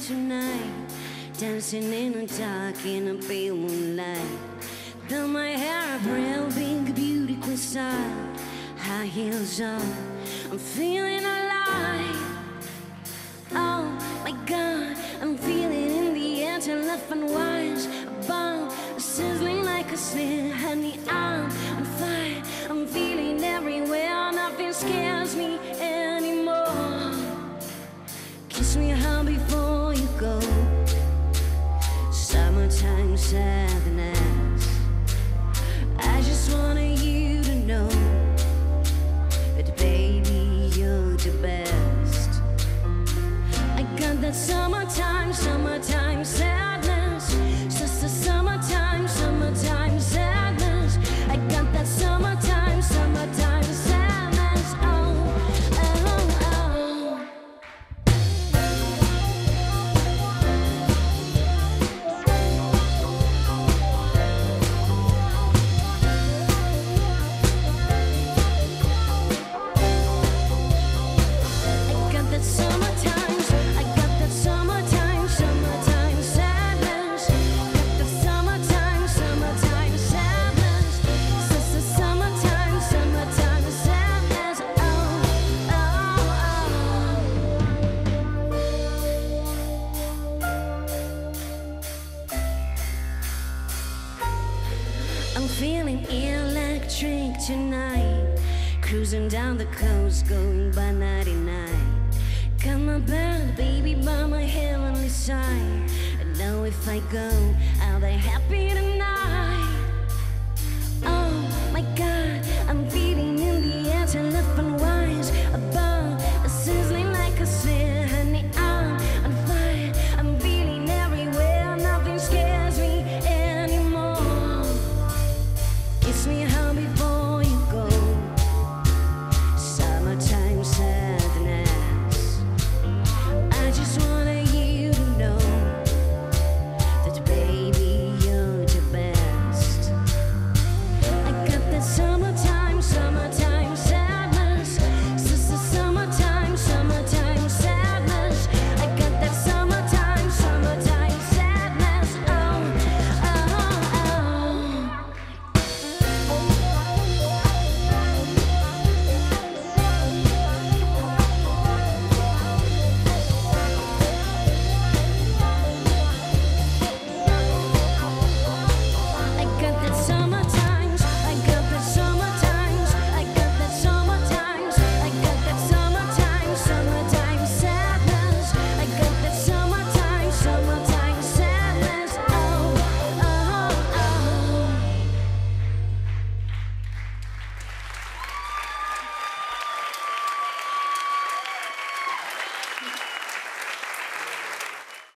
tonight, dancing in the dark in a pale moonlight. Done my hair up real big, beauty queen style, high heels on, I'm feeling alive. Oh my God, I'm feeling in the air till left and wise. Above, sizzling like a slit, honey, I'm on fire. I'm feeling everywhere, nothing scares me anymore. Kiss me hard before you go. Summertime sadness. I just wanted you to know that baby, you're the best. I got that summertime sadness. Summertime sadness. I got that summertime sadness. Oh, oh, oh. I got that summertime sadness. Got the summertime sadness. Summertime sadness. Oh, oh, oh. I'm feeling electric tonight, cruising down the coast, going by 99. Got my bad baby by my heavenly side. I know if I go, I'll be happy tonight.